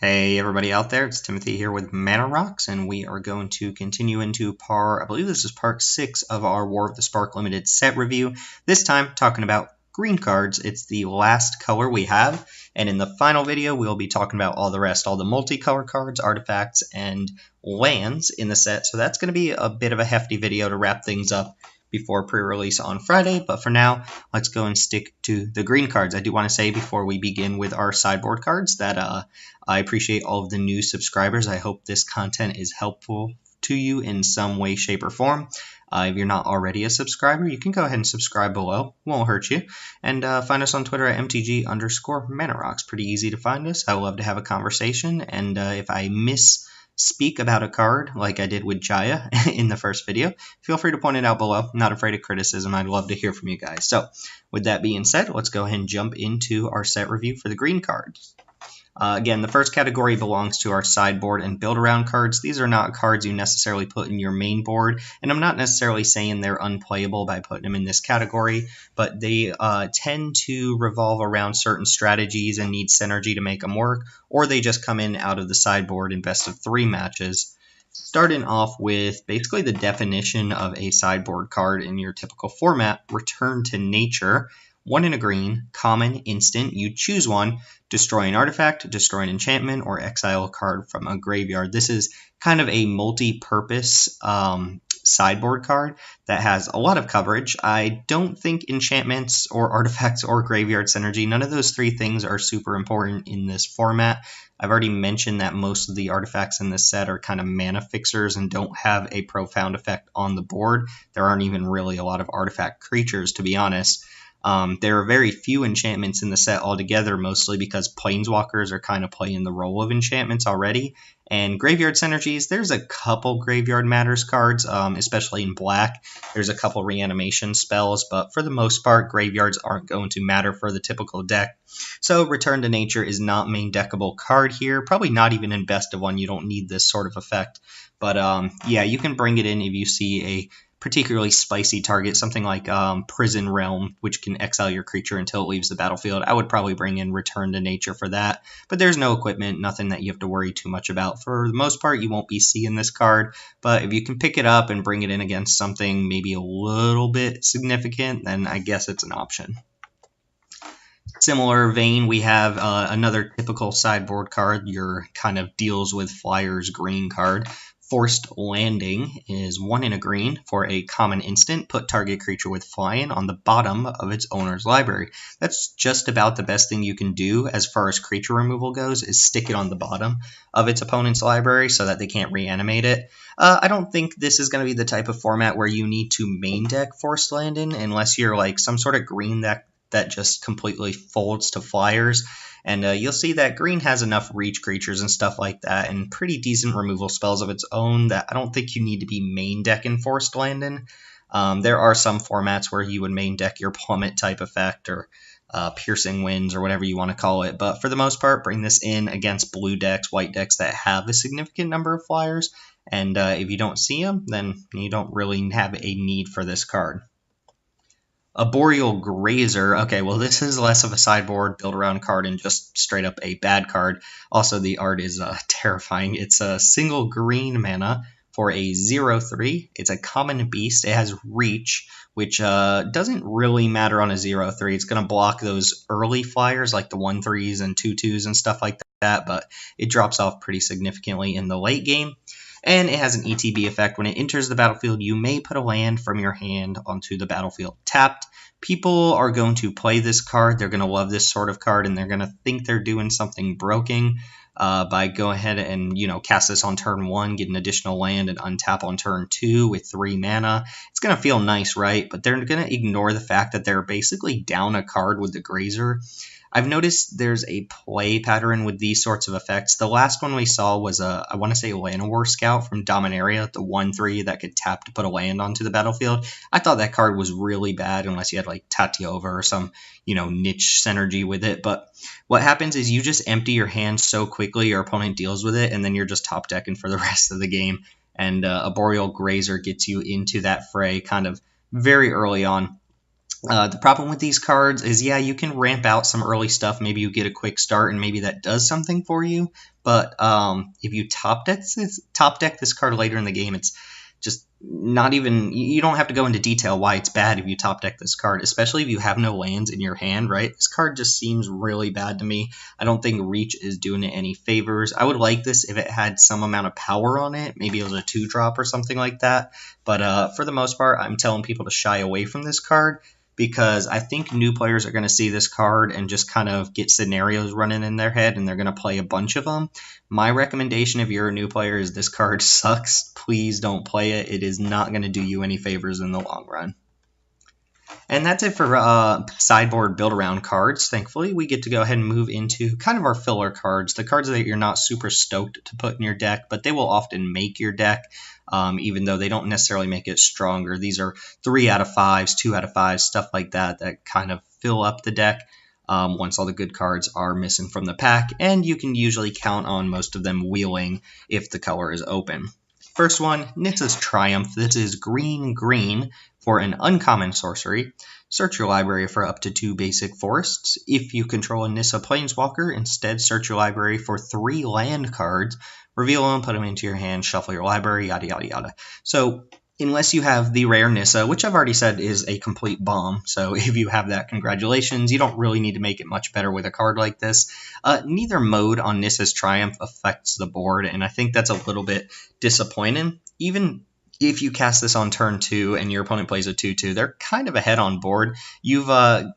Hey everybody out there, it's Timothy here with Mana Rocks, and we are going to continue into I believe this is part 6 of our War of the Spark Limited set review. This time talking about green cards. It's the last color we have, and in the final video we'll be talking about all the rest, all the multicolor cards, artifacts, and lands in the set. So that's going to be a bit of a hefty video to wrap things up before pre-release on Friday, but for now, let's go and stick to the green cards. I do want to say before we begin with our sideboard cards that I appreciate all of the new subscribers. I hope this content is helpful to you in some way, shape, or form. If you're not already a subscriber, you can go ahead and subscribe below. Won't hurt you. And find us on Twitter at MTG_ManaRocks. Pretty easy to find us. I would love to have a conversation. And if I misspeak about a card like I did with Jaya in the first video, feel free to point it out below. I'm not afraid of criticism. I'd love to hear from you guys. So with that being said, let's go ahead and jump into our set review for the green cards. Again, the first category belongs to our sideboard and build-around cards. These are not cards you necessarily put in your main board, and I'm not necessarily saying they're unplayable by putting them in this category, but they tend to revolve around certain strategies and need synergy to make them work, or they just come in out of the sideboard in best-of-3 matches. Starting off with basically the definition of a sideboard card in your typical format, Return to Nature. 1 in a green, common, instant, you choose one, destroy an artifact, destroy an enchantment, or exile a card from a graveyard. This is kind of a multi-purpose sideboard card that has a lot of coverage. I don't think enchantments or artifacts or graveyard synergy, none of those 3 things are super important in this format. I've already mentioned that most of the artifacts in this set are kind of mana fixers and don't have a profound effect on the board. There aren't even really a lot of artifact creatures, to be honest. There are very few enchantments in the set altogether, mostly because planeswalkers are kind of playing the role of enchantments already. And graveyard synergies, there's a couple Graveyard Matters cards, especially in black. There's a couple reanimation spells, but for the most part, graveyards aren't going to matter for the typical deck. So Return to Nature is not main deckable card here, probably not even in best of 1. You don't need this sort of effect. But yeah, you can bring it in if you see a particularly spicy target, something like Prison Realm, which can exile your creature until it leaves the battlefield. I would probably bring in Return to Nature for that, but there's no equipment, nothing that you have to worry too much about. For the most part, you won't be seeing this card, but if you can pick it up and bring it in against something maybe a little bit significant, then I guess it's an option. Similar vein, we have another typical sideboard card, your kind of deals with flyers green card. Forced Landing is 1 in a green for a common instant. Put target creature with flying on the bottom of its owner's library. That's just about the best thing you can do as far as creature removal goes, is stick it on the bottom of its opponent's library so that they can't reanimate it. I don't think this is going to be the type of format where you need to main deck Forced Landing unless you're like some sort of green deck that just completely folds to flyers. And you'll see that green has enough reach creatures and stuff like that and pretty decent removal spells of its own that I don't think you need to be main decking Forced Landing. There are some formats where you would main deck your Plummet type effect or Piercing Winds or whatever you want to call it. But for the most part, bring this in against blue decks, white decks that have a significant number of flyers. And if you don't see them, then you don't really have a need for this card. A Boreal Grazer. Okay, well, this is less of a sideboard build-around card and just straight up a bad card. Also, the art is terrifying. It's a single green mana for a 0/3. It's a common beast. It has reach, which doesn't really matter on a 0/3. It's going to block those early flyers like the 1/3s and 2/2s and stuff like that, but it drops off pretty significantly in the late game. And it has an ETB effect. When it enters the battlefield, you may put a land from your hand onto the battlefield tapped. People are going to play this card. They're going to love this sort of card, and they're going to think they're doing something broken by go ahead and cast this on turn 1, get an additional land, and untap on turn 2 with 3 mana. It's going to feel nice, right? But they're going to ignore the fact that they're basically down a card with the Grazer. I've noticed there's a play pattern with these sorts of effects. The last one we saw was, I want to say, Llanowar Scout from Dominaria, the 1/3 that could tap to put a land onto the battlefield. I thought that card was really bad unless you had like Tatyova or some, niche synergy with it. But what happens is you just empty your hand so quickly your opponent deals with it, and then you're just top decking for the rest of the game. And a Boreal Grazer gets you into that fray kind of very early on. The problem with these cards is, yeah, you can ramp out some early stuff. Maybe you get a quick start, and maybe that does something for you. But if you top deck this card later in the game, it's just not even. You don't have to go into detail why it's bad if you top deck this card, especially if you have no lands in your hand. Right? This card just seems really bad to me. I don't think Reach is doing it any favors. I would like this if it had some amount of power on it. Maybe it was a 2-drop or something like that. But for the most part, I'm telling people to shy away from this card, because I think new players are going to see this card and just kind of get scenarios running in their head, and they're going to play a bunch of them. My recommendation if you're a new player is this card sucks. Please don't play it. It is not going to do you any favors in the long run. And that's it for sideboard build-around cards. Thankfully, we get to go ahead and move into kind of our filler cards, the cards that you're not super stoked to put in your deck, but they will often make your deck, even though they don't necessarily make it stronger. These are 3 out of 5s, 2 out of 5s, stuff like that that kind of fill up the deck once all the good cards are missing from the pack, and you can usually count on most of them wheeling if the color is open. First one, Nissa's Triumph. This is green for an uncommon sorcery. Search your library for up to 2 basic forests. If you control a Nissa Planeswalker, instead search your library for 3 land cards. Reveal them, put them into your hand, shuffle your library, yada yada yada. So unless you have the rare Nissa, which I've already said is a complete bomb, so if you have that, congratulations. You don't really need to make it much better with a card like this. Neither mode on Nissa's Triumph affects the board, and I think that's a little bit disappointing. Even if you cast this on turn 2 and your opponent plays a 2/2, they're kind of ahead on board. You've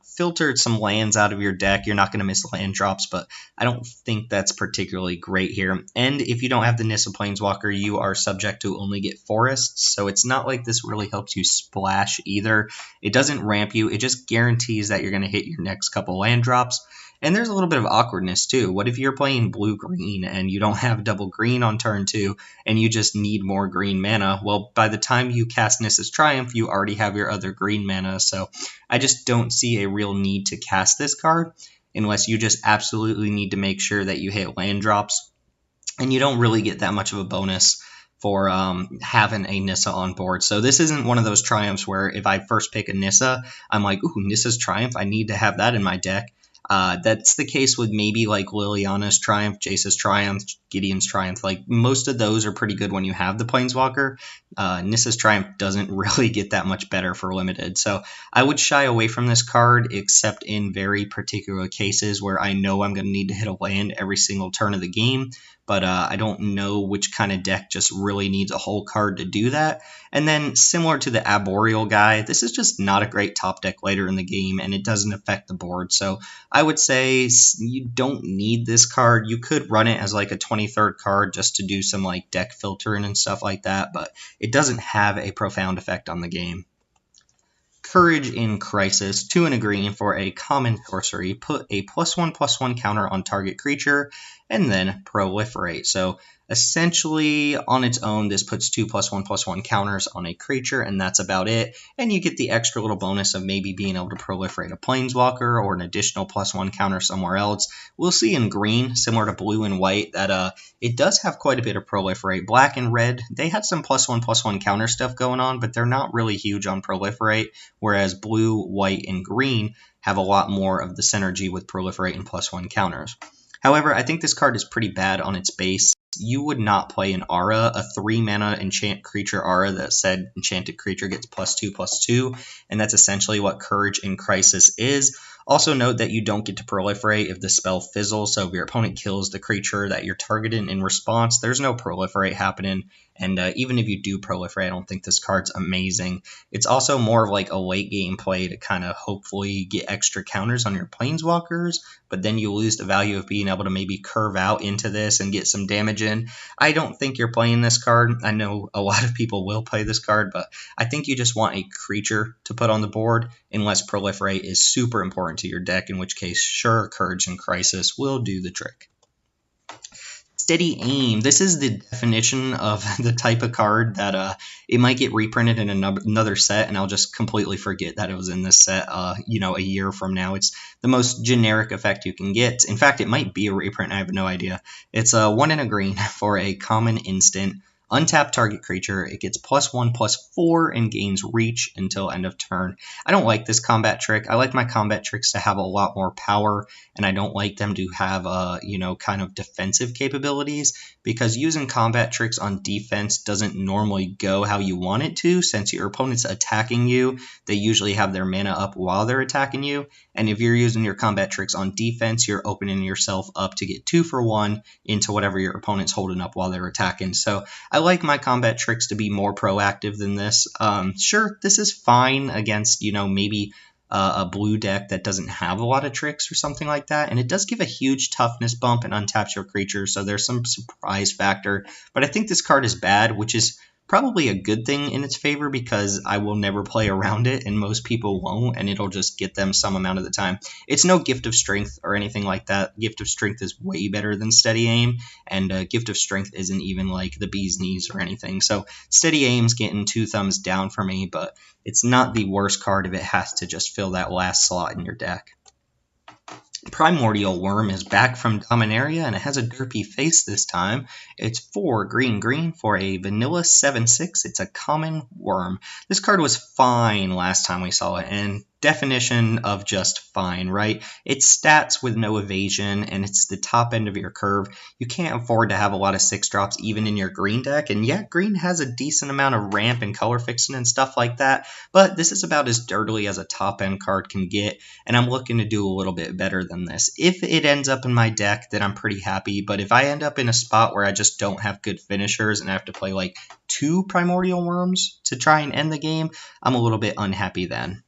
filtered some lands out of your deck. You're not going to miss land drops, but I don't think that's particularly great here. And if you don't have the Nissa Planeswalker, you are subject to only get forests, so it's not like this really helps you splash either. It doesn't ramp you. It just guarantees that you're going to hit your next couple land drops. And there's a little bit of awkwardness too. What if you're playing blue-green and you don't have double green on turn 2 and you just need more green mana? Well, by the time you cast Nissa's Triumph, you already have your other green mana, so I just don't see a real need to cast this card unless you just absolutely need to make sure that you hit land drops, and you don't really get that much of a bonus for having a Nissa on board. So this isn't one of those Triumphs where if I first pick a Nissa, I'm like, ooh, Nissa's Triumph, I need to have that in my deck. That's the case with maybe like Liliana's Triumph, Jace's Triumph, Gideon's Triumph. Like most of those are pretty good when you have the Planeswalker. Nissa's Triumph doesn't really get that much better for limited. So I would shy away from this card except in very particular cases where I know I'm going to need to hit a land every single turn of the game. But I don't know which kind of deck just really needs a whole card to do that. And then similar to the Arboreal guy, this is just not a great top deck later in the game, and it doesn't affect the board. So I would say you don't need this card. You could run it as like a 23rd card just to do some like deck filtering and stuff like that, but it doesn't have a profound effect on the game. Courage in Crisis, 2 and a green for a common sorcery. Put a +1/+1 counter on target creature, and then Proliferate. So essentially, on its own, this puts 2 +1/+1 counters on a creature, and that's about it. And you get the extra little bonus of maybe being able to proliferate a Planeswalker or an additional +1 counter somewhere else. We'll see in green, similar to blue and white, that it does have quite a bit of Proliferate. Black and red, they had some +1/+1 counter stuff going on, but they're not really huge on Proliferate, whereas blue, white, and green have a lot more of the synergy with Proliferate and +1 counters. However, I think this card is pretty bad on its base. You would not play an Aura, a 3-mana enchant creature Aura that said enchanted creature gets +2/+2, and that's essentially what Courage in Crisis is. Also note that you don't get to proliferate if the spell fizzles, so if your opponent kills the creature that you're targeting in response, there's no proliferate happening, and even if you do proliferate, I don't think this card's amazing. It's also more of like a late game play to kind of hopefully get extra counters on your Planeswalkers, but then you lose the value of being able to maybe curve out into this and get some damage in. I don't think you're playing this card. I know a lot of people will play this card, but I think you just want a creature to put on the board unless proliferate is super important to your deck, in which case, sure, Courage and Crisis will do the trick. Steady Aim. This is the definition of the type of card that it might get reprinted in another set, and I'll just completely forget that it was in this set, a year from now. It's the most generic effect you can get. In fact, it might be a reprint. I have no idea. It's a 1 and a green for a common instant. Untap target creature, it gets +1/+4 and gains reach until end of turn. I don't like this combat trick. I like my combat tricks to have a lot more power, and I don't like them to have, kind of defensive capabilities, because using combat tricks on defense doesn't normally go how you want it to. Since your opponent's attacking you, they usually have their mana up while they're attacking you, and if you're using your combat tricks on defense, you're opening yourself up to get 2 for 1 into whatever your opponent's holding up while they're attacking. So I like my combat tricks to be more proactive than this. Sure, this is fine against, maybe a blue deck that doesn't have a lot of tricks or something like that, and it does give a huge toughness bump and untaps your creature, so there's some surprise factor. But I think this card is bad, which is probably a good thing in its favor, because I will never play around it, and most people won't, and it'll just get them some amount of the time. It's no Gift of Strength or anything like that. Gift of Strength is way better than Steady Aim, and Gift of Strength isn't even like the bee's knees or anything. So Steady Aim's getting 2 thumbs down for me, but it's not the worst card if it has to just fill that last slot in your deck. Primordial Worm is back from Dominaria, and it has a derpy face this time. It's 4 green for a vanilla 7/6. It's a common worm. This card was fine last time we saw it, and definition of just fine, right? It's stats with no evasion, and it's the top end of your curve. You can't afford to have a lot of 6-drops even in your green deck, and yeah, green has a decent amount of ramp and color fixing and stuff like that, but this is about as dirtily as a top end card can get, and I'm looking to do a little bit better than this. If it ends up in my deck, then I'm pretty happy, but if I end up in a spot where I just don't have good finishers and I have to play like 2 Primordial Worms to try and end the game, I'm a little bit unhappy then.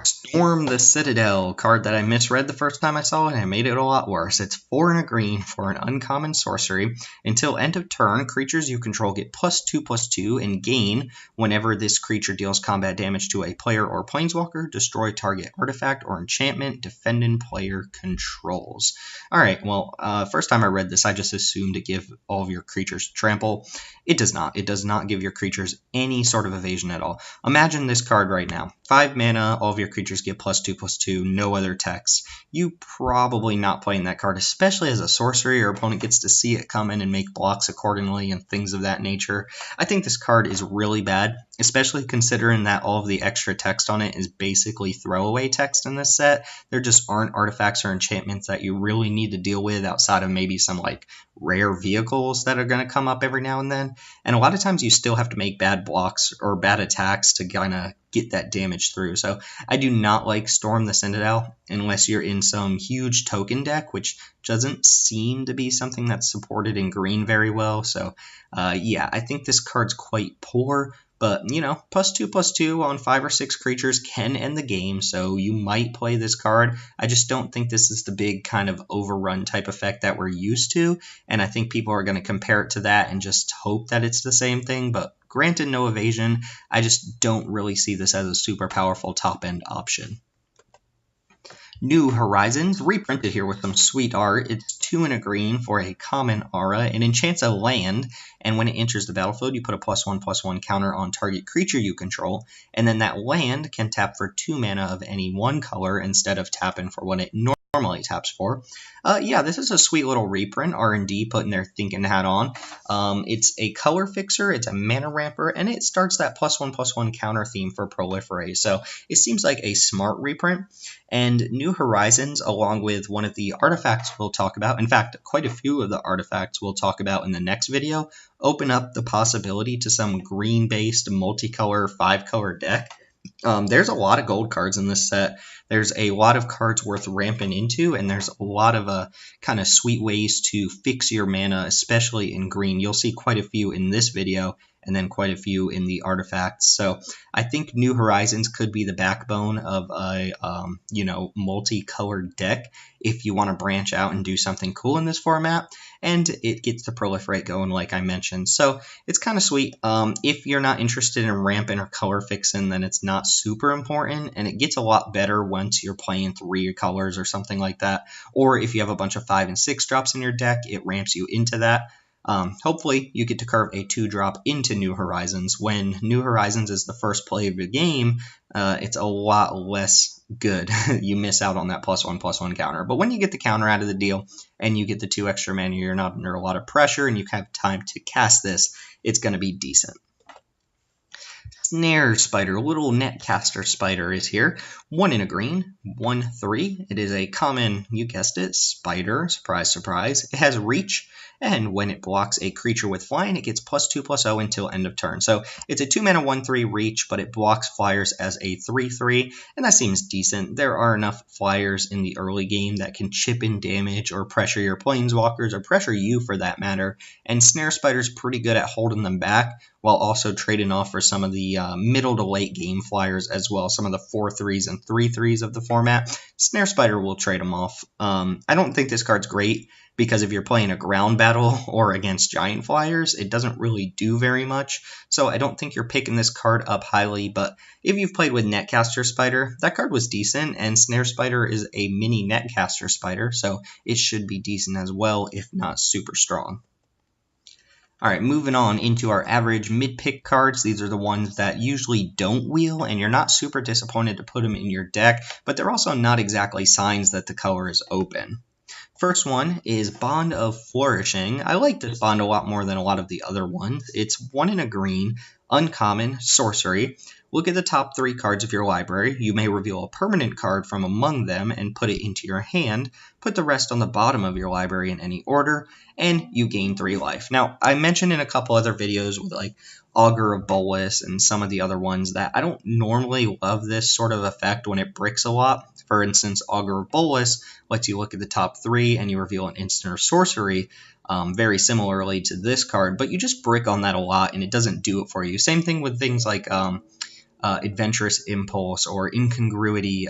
Storm the Citadel, card that I misread the first time I saw it, and I made it a lot worse. It's 4 and a green for an uncommon sorcery. Until end of turn, creatures you control get +2/+2 and gain whenever this creature deals combat damage to a player or planeswalker. Destroy target artifact or enchantment defending player controls. Alright, well, first time I read this, I just assumed to give all of your creatures trample. It does not. It does not give your creatures any sort of evasion at all. Imagine this card right now. 5 mana, all of your creatures get +2/+2, no other text. You probably not playing that card, especially as a sorcery. Your opponent gets to see it come in and make blocks accordingly and things of that nature. I think this card is really bad, especially considering that all of the extra text on it is basically throwaway text in this set. There just aren't artifacts or enchantments that you really need to deal with outside of maybe some like rare vehicles that are going to come up every now and then. And a lot of times you still have to make bad blocks or bad attacks to kind of get that damage through. So I do not like Storm the Citadel unless you're in some huge token deck, which doesn't seem to be something that's supported in green very well. So yeah, I think this card's quite poor. But, +2/+2 on 5 or 6 creatures can end the game, so you might play this card. I just don't think this is the big kind of overrun type effect that we're used to, and I think people are going to compare it to that and just hope that it's the same thing, but granted no evasion, I just don't really see this as a super powerful top-end option. New Horizons, reprinted here with some sweet art. It's 2 and a green for a common aura. It enchants a land, and when it enters the battlefield, you put a +1/+1 counter on target creature you control, and then that land can tap for 2 mana of any one color instead of tapping for what it normally taps for. Yeah, this is a sweet little reprint. R&D putting their thinking hat on. It's a color fixer, it's a mana ramper, and it starts that +1/+1 counter theme for Proliferate. So it seems like a smart reprint. And New Horizons, along with one of the artifacts we'll talk about, in fact, quite a few of the artifacts we'll talk about in the next video, open up the possibility to some green-based multicolor 5-color deck. There's a lot of gold cards in this set. There's a lot of cards worth ramping into, and there's a lot of kind of sweet ways to fix your mana, especially in green. You'll see quite a few in this video, and then quite a few in the artifacts. So I think New Horizons could be the backbone of a multicolored deck if you want to branch out and do something cool in this format, and it gets the Proliferate going like I mentioned. So it's kind of sweet. If you're not interested in ramping or color fixing, then it's not super important, and it gets a lot better once you're playing 3 colors or something like that. Or if you have a bunch of 5 and 6 drops in your deck, it ramps you into that. Hopefully you get to curve a 2-drop into New Horizons. When New Horizons is the first play of your game, it's a lot less good. You miss out on that +1/+1 counter. But when you get the counter out of the deal and you get the 2 extra mana, you're not under a lot of pressure and you have time to cast this, it's going to be decent. Snare Spider, little netcaster spider is here. 1 in a green, 1/3. It is a common, you guessed it, spider. Surprise, surprise. It has reach, and when it blocks a creature with flying, it gets +2/+0 until end of turn. So it's a 2 mana 1/3 reach, but it blocks flyers as a 3/3, and that seems decent. There are enough flyers in the early game that can chip in damage or pressure your planeswalkers or pressure you for that matter, and Snare Spider's pretty good at holding them back, while also trading off for some of the middle to late game flyers as well, some of the 4/3s and 3/3s of the format. Snare Spider will trade them off. I don't think this card's great, because if you're playing a ground battle or against giant flyers, it doesn't really do very much, so I don't think you're picking this card up highly, but if you've played with Netcaster Spider, that card was decent, and Snare Spider is a mini Netcaster Spider, so it should be decent as well, if not super strong. Alright, moving on into our average mid-pick cards. These are the ones that usually don't wheel, and you're not super disappointed to put them in your deck, but they're also not exactly signs that the color is open. First one is Bond of Flourishing. I like this Bond a lot more than a lot of the other ones. It's 1 in a green, uncommon, sorcery. Look at the top 3 cards of your library. You may reveal a permanent card from among them and put it into your hand. Put the rest on the bottom of your library in any order, and you gain 3 life. Now, I mentioned in a couple other videos with like Augur of Bolas and some of the other ones that I don't normally love this sort of effect when it bricks a lot. For instance, Augur of Bolas lets you look at the top 3 and you reveal an instant or sorcery, very similarly to this card, but you just brick on that a lot and it doesn't do it for you. Same thing with things like Adventurous Impulse or Incongruity,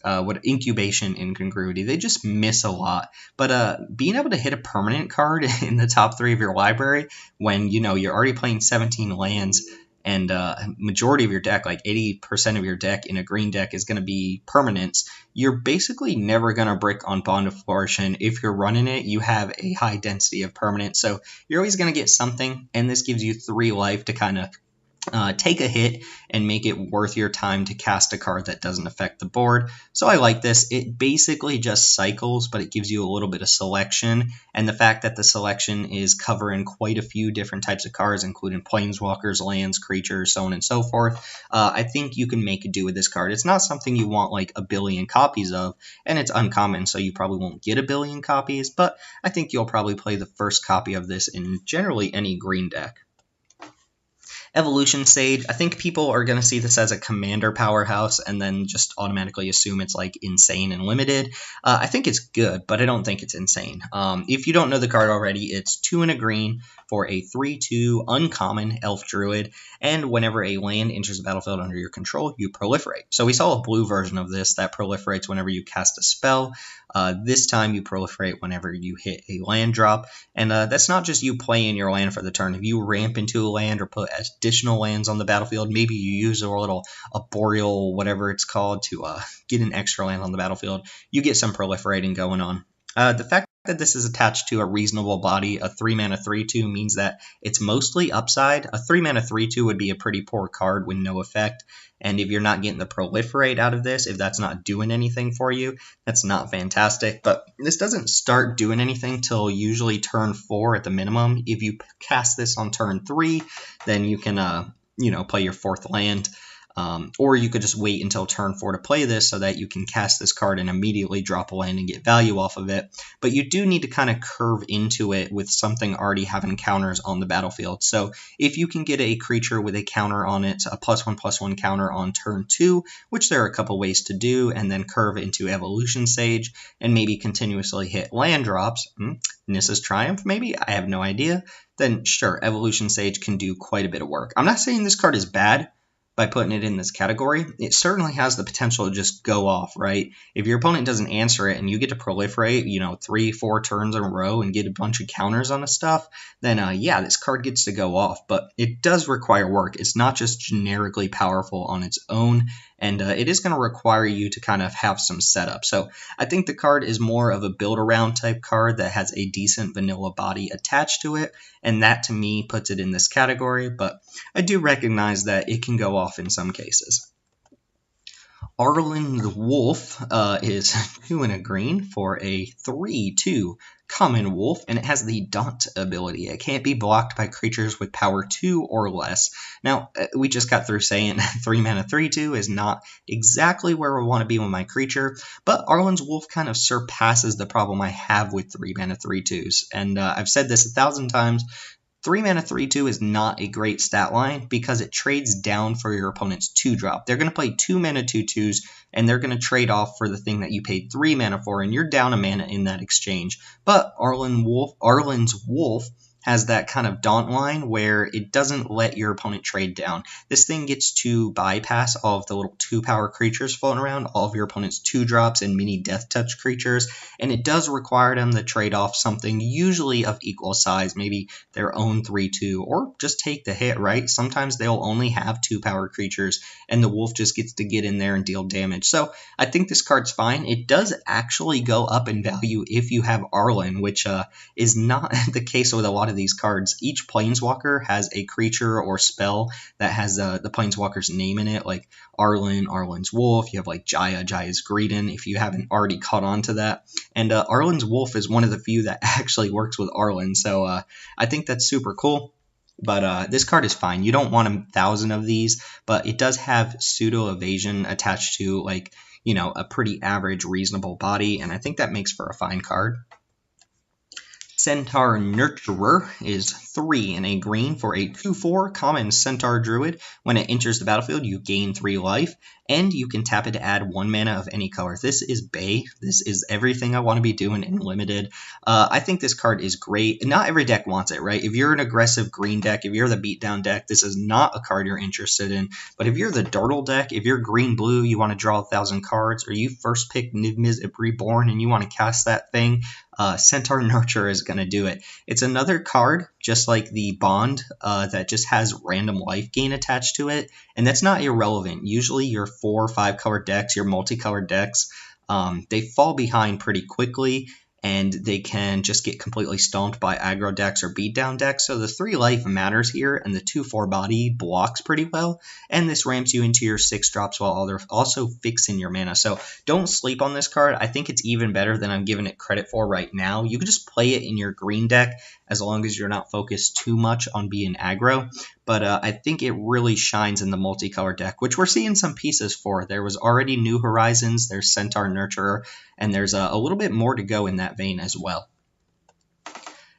Incubation Incongruity. They just miss a lot. But being able to hit a permanent card in the top 3 of your library when, you know, you're already playing 17 lands and majority of your deck, like 80% of your deck in a green deck is going to be permanents, you're basically never going to brick on Bond of Flourishing. If you're running it, you have a high density of permanents, so you're always going to get something, and this gives you 3 life to kind of take a hit and make it worth your time to cast a card that doesn't affect the board. So I like this. It basically just cycles, but it gives you a little bit of selection, and the fact that the selection is covering quite a few different types of cards, including planeswalkers, lands, creatures, so on and so forth, I think you can make do with this card. It's not something you want like a billion copies of, and it's uncommon, so you probably won't get a billion copies, but I think you'll probably play the first copy of this in generally any green deck. Evolution Sage, I think people are going to see this as a commander powerhouse and then just automatically assume it's like insane and limited. I think it's good, but I don't think it's insane. If you don't know the card already, it's 2 in a green for a 3/2 uncommon elf druid, and whenever a land enters the battlefield under your control, you proliferate. So we saw a blue version of this that proliferates whenever you cast a spell. This time you proliferate whenever you hit a land drop, and that's not just you playing your land for the turn. If you ramp into a land or put additional lands on the battlefield, maybe you use a Boreal, whatever it's called, to get an extra land on the battlefield, you get some proliferating going on. The fact that this is attached to a reasonable body, a 3 mana 3/2, means that it's mostly upside. A 3 mana 3/2 would be a pretty poor card with no effect, and if you're not getting the proliferate out of this, if that's not doing anything for you, that's not fantastic. But this doesn't start doing anything till usually turn 4 at the minimum. If you cast this on turn 3, then you can play your 4th land. Or you could just wait until turn 4 to play this so that you can cast this card and immediately drop a land and get value off of it. But you do need to kind of curve into it with something already having counters on the battlefield. So if you can get a creature with a counter on it, a +1/+1 counter on turn 2, which there are a couple ways to do, and then curve into Evolution Sage and maybe continuously hit land drops, Nissa's Triumph maybe? I have no idea. Then sure, Evolution Sage can do quite a bit of work. I'm not saying this card is bad by putting it in this category. It certainly has the potential to just go off, right? If your opponent doesn't answer it and you get to proliferate, 3-4 turns in a row and get a bunch of counters on the stuff, then yeah, this card gets to go off. But it does require work. It's not just generically powerful on its own, and it is going to require you to kind of have some setup. So I think the card is more of a build-around type card that has a decent vanilla body attached to it, and that to me puts it in this category, but I do recognize that it can go off in some cases. Arlen the Wolf is 2 and a green for a 3/2 common wolf, and it has the Daunt ability. It can't be blocked by creatures with power 2 or less. Now, we just got through saying 3 mana 3/2 is not exactly where I want to be with my creature, but Arlen's Wolf kind of surpasses the problem I have with 3 mana 3/2s. And I've said this 1,000 times. 3 mana 3/2 is not a great stat line because it trades down for your opponent's 2-drop. They're going to play 2 mana 2/2s, and they're going to trade off for the thing that you paid 3 mana for, and you're down a mana in that exchange. But Arlen's Wolf has that kind of daunt line where it doesn't let your opponent trade down. This thing gets to bypass all of the little 2-power creatures floating around, all of your opponent's 2-drops and mini death touch creatures, and it does require them to trade off something usually of equal size, maybe their own 3/2, or just take the hit, right? Sometimes they'll only have 2-power creatures, and the wolf just gets to get in there and deal damage. So I think this card's fine. It does actually go up in value if you have Arlen, which is not the case with a lot of these cards. Each Planeswalker has a creature or spell that has the Planeswalker's name in it, like Arlen, Arlen's Wolf. You have like Jaya's Greedon, if you haven't already caught on to that. And Arlen's Wolf is one of the few that actually works with Arlen, so I think that's super cool. But this card is fine. You don't want 1,000 of these, but it does have pseudo evasion attached to, like, you know, a pretty average, reasonable body, and I think that makes for a fine card. Centaur Nurturer is 3 and a green for a 2/4 common Centaur Druid. When it enters the battlefield, you gain 3 life, and you can tap it to add 1 mana of any color. This is Bay. This is everything I want to be doing in Limited. I think this card is great. Not every deck wants it, right? If you're an aggressive green deck, if you're the beatdown deck, this is not a card you're interested in. But if you're the Durdle deck, if you're green-blue, you want to draw 1,000 cards, or you first pick Niv-Miz Reborn and you want to cast that thing, Centaur Nurturer is going to do it. It's another card, just like the Bond, that just has random life gain attached to it, and that's not irrelevant. Usually your 4 or 5 color decks, your multicolored decks, they fall behind pretty quickly, and they can just get completely stomped by aggro decks or beatdown decks. So the 3 life matters here, and the 2/4 body blocks pretty well, and this ramps you into your 6 drops while also fixing your mana. So don't sleep on this card. I think it's even better than I'm giving it credit for right now. You can just play it in your green deck as long as you're not focused too much on being aggro. But I think it really shines in the multicolor deck, which we're seeing some pieces for. There was already New Horizons, there's Centaur Nurturer, and there's a little bit more to go in that vein as well.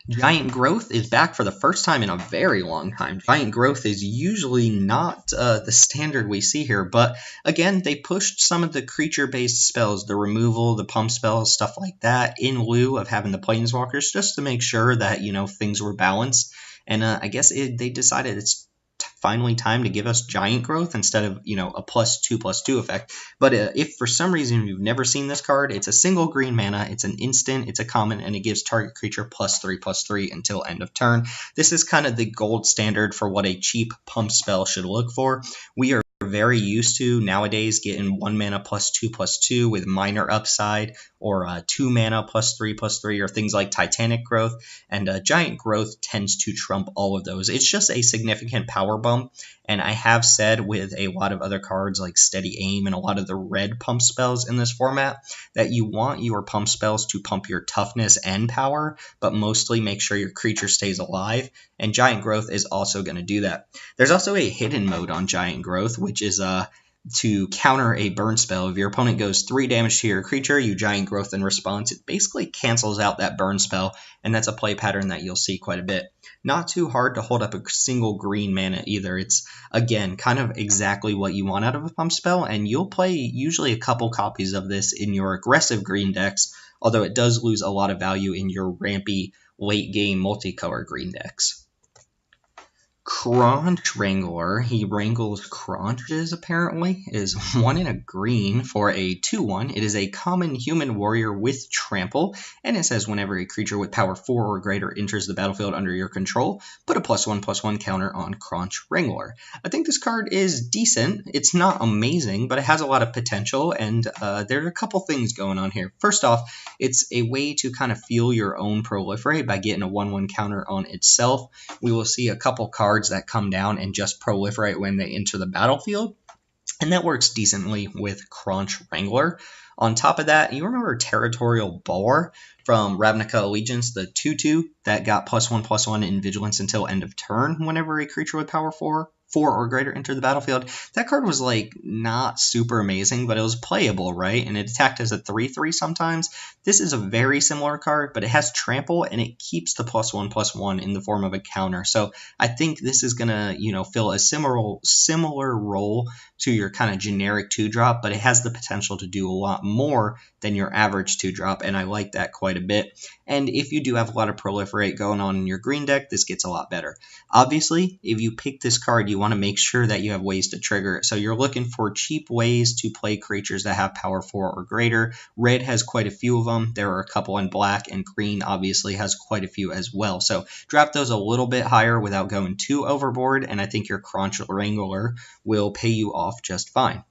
Giant Growth is back for the first time in a very long time. Giant Growth is usually not the standard we see here, but again, they pushed some of the creature-based spells, the removal, the pump spells, stuff like that, in lieu of having the Planeswalkers, just to make sure that, you know, things were balanced. And I guess they decided it's finally time to give us Giant Growth instead of, you know, a +2/+2 effect. But if for some reason you've never seen this card, it's a single green mana, it's an instant, it's a common, and it gives target creature +3/+3 until end of turn. This is kind of the gold standard for what a cheap pump spell should look for. We are very used to nowadays getting 1 mana +2/+2 with minor upside, or 2 mana +3/+3, or things like Titanic Growth, and Giant Growth tends to trump all of those. It's just a significant power bump, and I have said with a lot of other cards like Steady Aim and a lot of the red pump spells in this format that you want your pump spells to pump your toughness and power, but mostly make sure your creature stays alive, and Giant Growth is also going to do that. There's also a hidden mode on Giant Growth, which is to counter a burn spell. If your opponent goes 3 damage to your creature, you Giant Growth in response. It basically cancels out that burn spell, and that's a play pattern that you'll see quite a bit. Not too hard to hold up a single green mana either. It's, again, kind of exactly what you want out of a pump spell, and you'll play usually a couple copies of this in your aggressive green decks, although it does lose a lot of value in your rampy late-game multicolor green decks. Crunch Wrangler, he wrangles crunches apparently, is 1 in a green for a 2/1. It is a common human warrior with trample, and it says whenever a creature with power 4 or greater enters the battlefield under your control, put a +1/+1 counter on Crunch Wrangler. I think this card is decent. It's not amazing, but it has a lot of potential, and there are a couple things going on here. First off, it's a way to kind of fuel your own Proliferate by getting a 1/1 counter on itself. We will see a couple cards that come down and just proliferate when they enter the battlefield, and that works decently with Crunch Wrangler. On top of that, you remember Territorial Boar from Ravnica Allegiance, the 2/2 that got +1/+1 in Vigilance until end of turn whenever a creature with power 4 or greater entered the battlefield. That card was like not super amazing, but it was playable, right? And it attacked as a 3/3 sometimes. This is a very similar card, but it has trample and it keeps the +1/+1 in the form of a counter. So I think this is gonna, fill a similar role to your kind of generic 2-drop, but it has the potential to do a lot more than your average 2-drop, and I like that quite a bit. And if you do have a lot of Proliferate going on in your green deck, this gets a lot better. Obviously, if you pick this card, you want to make sure that you have ways to trigger it. So you're looking for cheap ways to play creatures that have power 4 or greater. Red has quite a few of them. There are a couple in black, and green obviously has quite a few as well. So drop those a little bit higher without going too overboard, and I think your Crunch Wrangler will pay you off just fine.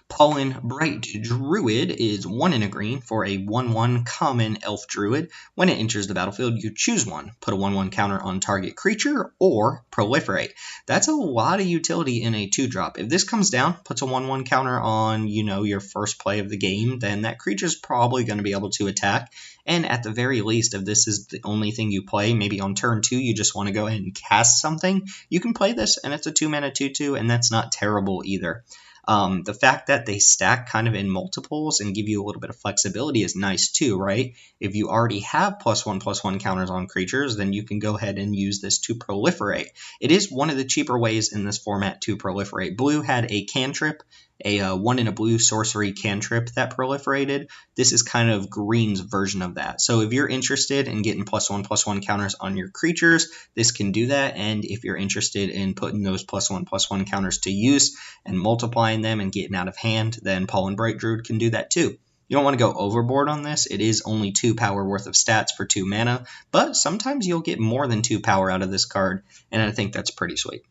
Pollen Bright Druid is 1 in a green for a 1/1 common elf druid. When it enters the battlefield, you choose one. Put a 1/1 counter on target creature or proliferate. That's a lot of utility in a 2-drop. If this comes down, puts a 1/1 counter on, your first play of the game, then that creature's probably going to be able to attack. And at the very least, if this is the only thing you play, maybe on turn 2 you just want to go ahead and cast something, you can play this, and it's a 2-mana 2/2, and that's not terrible either. The fact that they stack kind of in multiples and give you a little bit of flexibility is nice too, right? If you already have +1/+1 counters on creatures, then you can go ahead and use this to proliferate. It is one of the cheaper ways in this format to proliferate. Blue had a cantrip, a 1 in a blue sorcery cantrip that proliferated. This is kind of green's version of that. So if you're interested in getting +1/+1 counters on your creatures, this can do that. And if you're interested in putting those +1/+1 counters to use and multiplying them and getting out of hand, then Pollen Bright Druid can do that too. You don't want to go overboard on this. It is only 2 power worth of stats for 2 mana, but sometimes you'll get more than 2 power out of this card, and I think that's pretty sweet.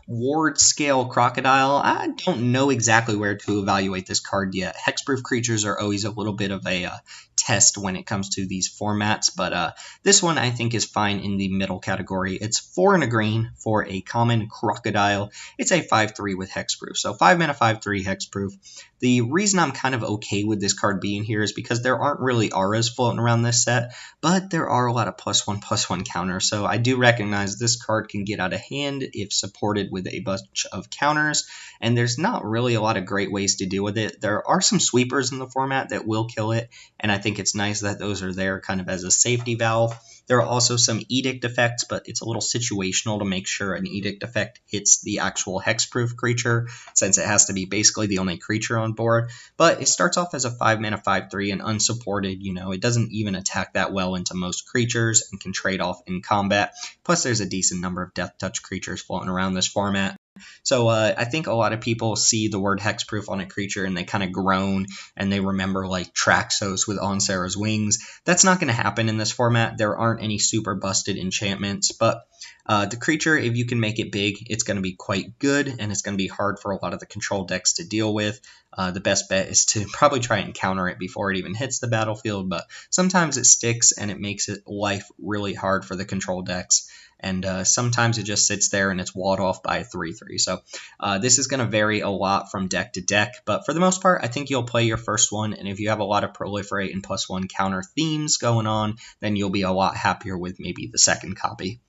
Ward Scale Crocodile, I don't know exactly where to evaluate this card yet. Hexproof creatures are always a little bit of a test when it comes to these formats, but this one I think is fine in the middle category. It's 4 in a green for a common crocodile. It's a 5/3 with hexproof, so 5 mana 5/3 hexproof. The reason I'm kind of okay with this card being here is because there aren't really auras floating around this set, but there are a lot of +1/+1 counters, so I do recognize this card can get out of hand if supported with a bunch of counters, and there's not really a lot of great ways to deal with it. There are some sweepers in the format that will kill it, and I think it's nice that those are there kind of as a safety valve. There are also some edict effects, but it's a little situational to make sure an edict effect hits the actual hexproof creature, since it has to be basically the only creature on board. But it starts off as a 5 mana 5/3 and unsupported. It doesn't even attack that well into most creatures and can trade off in combat. Plus there's a decent number of death touch creatures floating around this format. So I think a lot of people see the word hexproof on a creature and they kind of groan and they remember like Traxos with Onsera's Wings. That's not going to happen in this format. There aren't any super busted enchantments, but the creature, if you can make it big, it's going to be quite good, and it's going to be hard for a lot of the control decks to deal with. The best bet is to probably try and counter it before it even hits the battlefield, but sometimes it sticks and it makes life really hard for the control decks. And sometimes it just sits there and it's walled off by a 3/3. So this is going to vary a lot from deck to deck, but for the most part, I think you'll play your first one, and if you have a lot of proliferate and +1 counter themes going on, then you'll be a lot happier with maybe the second copy.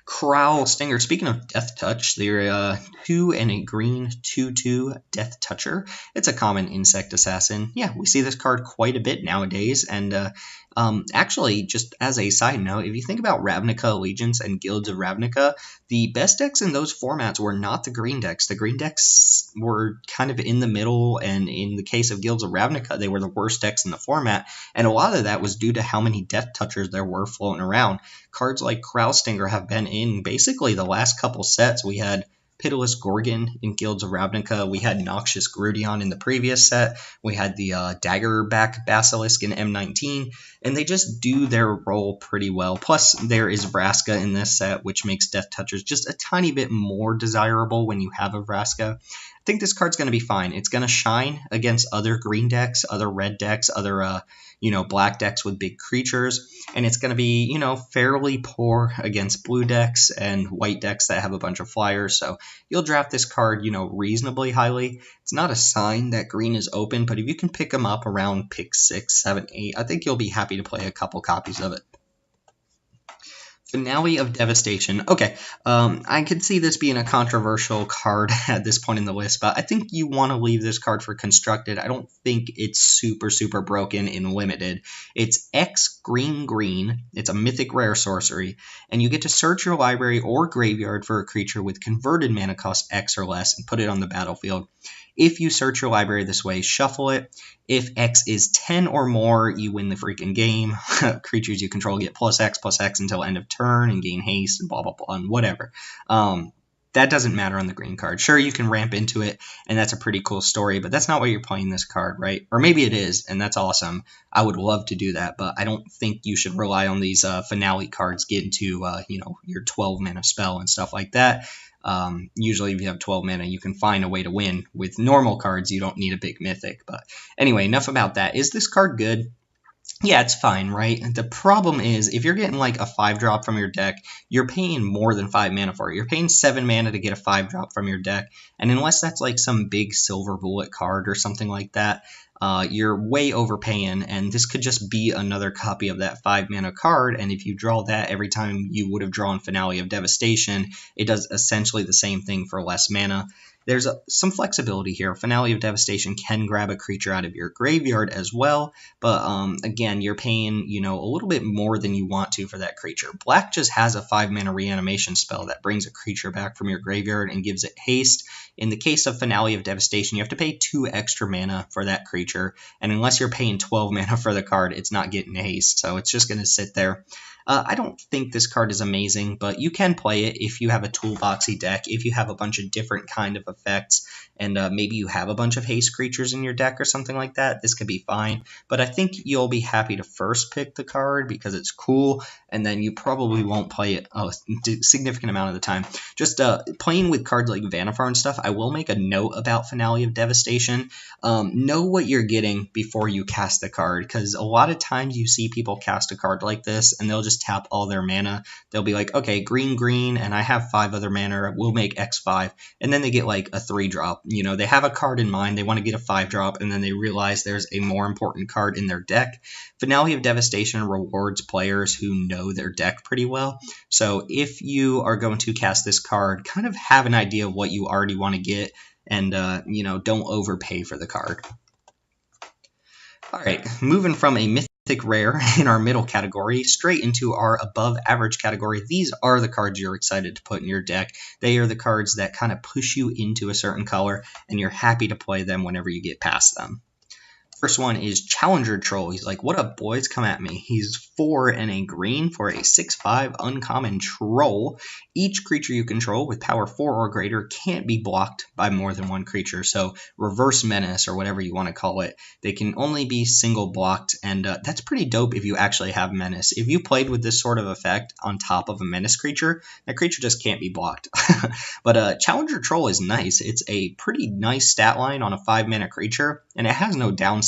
Crowell Stinger. Speaking of Death Touch, they're 2 and a green 2/2 Death Toucher. It's a common insect assassin. Yeah, we see this card quite a bit nowadays, and Actually, just as a side note, if you think about Ravnica Allegiance and Guilds of Ravnica, the best decks in those formats were not the green decks. The green decks were kind of in the middle, and in the case of Guilds of Ravnica, they were the worst decks in the format, and a lot of that was due to how many Death Touchers there were floating around. Cards like Crowell Stinger have been in basically the last couple sets. We had Pitiless Gorgon in Guilds of Ravnica. We had Noxious Grudion in the previous set. We had the Daggerback Basilisk in M19, and they just do their role pretty well. Plus, there is Vraska in this set, which makes Death Touchers just a tiny bit more desirable when you have a Vraska. I think this card's going to be fine. It's going to shine against other green decks, other red decks, other black decks with big creatures, and it's going to be, fairly poor against blue decks and white decks that have a bunch of flyers. So you'll draft this card, reasonably highly. It's not a sign that green is open, but if you can pick them up around pick 6, 7, 8, I think you'll be happy to play a couple copies of it. Finale of Devastation. Okay, I could see this being a controversial card at this point in the list, but I think you want to leave this card for Constructed. I don't think it's super, super broken in Limited. It's X green. It's a mythic rare sorcery, and you get to search your library or graveyard for a creature with converted mana cost X or less and put it on the battlefield. If you search your library this way, shuffle it. If X is 10 or more, you win the freaking game. Creatures you control get +X until end of turn and gain haste and blah, blah, blah, and whatever. That doesn't matter on the green card. Sure, you can ramp into it, and that's a pretty cool story, but that's not why you're playing this card, right? Or maybe it is, and that's awesome. I would love to do that, but I don't think you should rely on these finale cards getting to, your 12-mana spell and stuff like that. Usually if you have 12 mana, you can find a way to win. With normal cards, you don't need a big mythic. But anyway, enough about that. Is this card good? Yeah, it's fine, right? The problem is, if you're getting like a 5-drop from your deck, you're paying more than 5 mana for it. You're paying 7 mana to get a 5-drop from your deck, and unless that's like some big silver bullet card or something like that, you're way overpaying, and this could just be another copy of that 5-mana card, and if you draw that every time you would have drawn Finale of Devastation, it does essentially the same thing for less mana. There's some flexibility here. Finale of Devastation can grab a creature out of your graveyard as well, but again, you're paying, a little bit more than you want to for that creature. Black just has a 5-mana reanimation spell that brings a creature back from your graveyard and gives it haste. In the case of Finale of Devastation, you have to pay 2 extra mana for that creature, and unless you're paying 12 mana for the card, it's not getting haste, so it's just going to sit there. I don't think this card is amazing, but you can play it if you have a toolboxy deck, if you have a bunch of different kind of effects, and maybe you have a bunch of haste creatures in your deck or something like that. This could be fine, but I think you'll be happy to first pick the card because it's cool, and then you probably won't play it a significant amount of the time. Just playing with cards like Vannifar and stuff, I will make a note about Finale of Devastation. Know what you're getting before you cast the card, because a lot of times you see people cast a card like this, and they'll just tap all their mana. They'll be like, okay, green, and I have 5 other mana, we'll make X5, and then they get like a 3-drop. They have a card in mind, they want to get a 5-drop, and then they realize there's a more important card in their deck. Finale of Devastation rewards players who know their deck pretty well, so if you are going to cast this card, kind of have an idea of what you already want to get, and don't overpay for the card. Alright, moving from a mythic rare in our middle category straight into our above average category. These are the cards you're excited to put in your deck. They are the cards that kind of push you into a certain color, and you're happy to play them whenever you get past them. First one is Challenger Troll. He's like, what up, boys? Come at me. He's 4 and a green for a 6/5 uncommon troll. Each creature you control with power 4 or greater can't be blocked by more than one creature. So reverse menace, or whatever you want to call it. They can only be single blocked, and that's pretty dope if you actually have menace. If you played with this sort of effect on top of a menace creature, that creature just can't be blocked. But Challenger Troll is nice. It's a pretty nice stat line on a 5-mana creature, and it has no downside.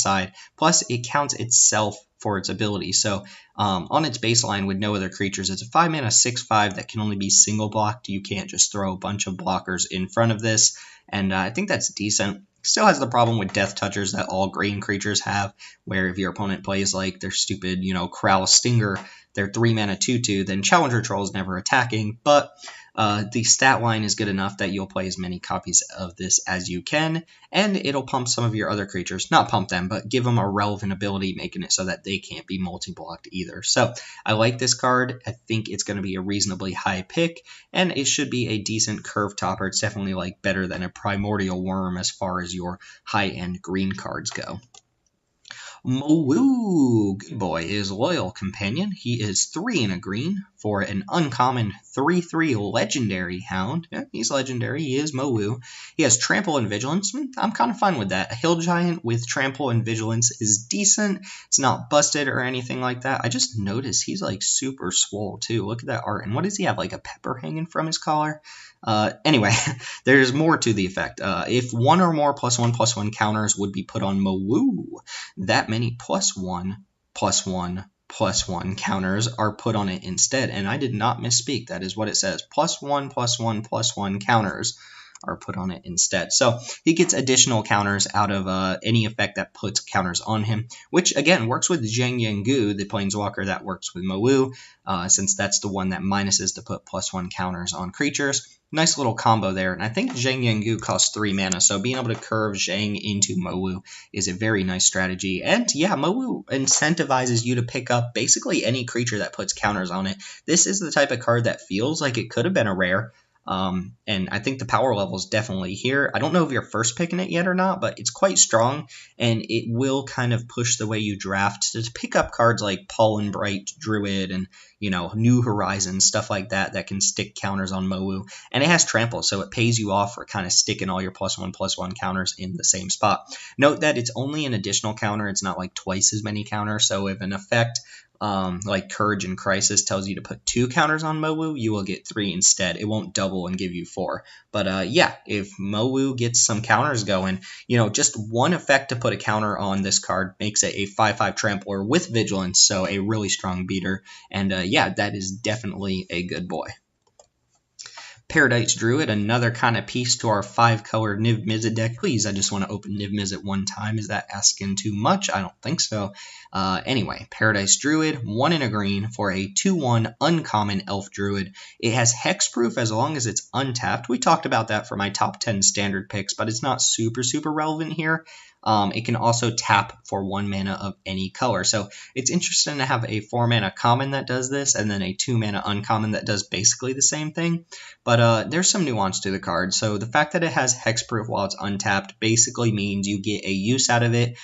Plus, it counts itself for its ability. So on its baseline with no other creatures, it's a 5-mana 6/5 that can only be single blocked. You can't just throw a bunch of blockers in front of this, and I think that's decent. Still has the problem with Death Touchers that all green creatures have, where if your opponent plays like their stupid, Crowell Stinger, they're 3 mana 2/2, then Challenger Troll is never attacking, but the stat line is good enough that you'll play as many copies of this as you can, and it'll pump some of your other creatures. Not pump them, but give them a relevant ability, making it so that they can't be multi-blocked either. So I like this card. I think it's going to be a reasonably high pick, and it should be a decent curve topper. It's definitely like better than a Primordial Worm as far as your high-end green cards go. Mowoo, good boy, is Loyal Companion. He is 3 and a green for an uncommon 3/3 legendary hound. Yeah, he's legendary. He is Mowoo. He has Trample and Vigilance. I'm kind of fine with that. A Hill Giant with Trample and Vigilance is decent. It's not busted or anything like that. I just noticed he's like super swole too. Look at that art. And what does he have? Like a pepper hanging from his collar? Anyway, there's more to the effect. If one or more +1/+1 counters would be put on Mowoo, that many +1/+1/+1 counters are put on it instead. And I did not misspeak. That is what it says. +1/+1/+1 counters are put on it instead. So he gets additional counters out of any effect that puts counters on him, which again works with Zheng Yengu, the planeswalker that works with Mowoo, since that's the one that minuses to put +1 counters on creatures. Nice little combo there, and I think Zheng Yengu costs 3 mana, so being able to curve Zheng into Mowoo is a very nice strategy. And yeah, Mowoo incentivizes you to pick up basically any creature that puts counters on it. This is the type of card that feels like it could have been a rare, and I think the power level is definitely here. I don't know if you're first picking it yet or not, but it's quite strong, and it will kind of push the way you draft to pick up cards like Pollen, Druid, and New Horizons, stuff like that that can stick counters on Mowoo. And it has Trample, so it pays you off for kind of sticking all your +1/+1 counters in the same spot. Note that it's only an additional counter. It's not like twice as many counters, so if an effect like Courage and Crisis tells you to put 2 counters on Mowoo, you will get 3 instead. It won't double and give you 4. But yeah, if Mowoo gets some counters going, just one effect to put a counter on this card makes it a 5/5 Trampler with Vigilance, so a really strong beater. And yeah, that is definitely a good boy. Paradise Druid, another kind of piece to our 5-color Niv Mizzet deck. Please, I just want to open Niv Mizzet one time. Is that asking too much? I don't think so. Anyway, Paradise Druid, 1 and a green for a 2/1 uncommon Elf Druid. It has hexproof as long as it's untapped. We talked about that for my top 10 standard picks, but it's not super relevant here. It can also tap for 1 mana of any color. So it's interesting to have a 4 mana common that does this, and then a 2 mana uncommon that does basically the same thing. But there's some nuance to the card. So the fact that it has hexproof while it's untapped basically means you get a use out of it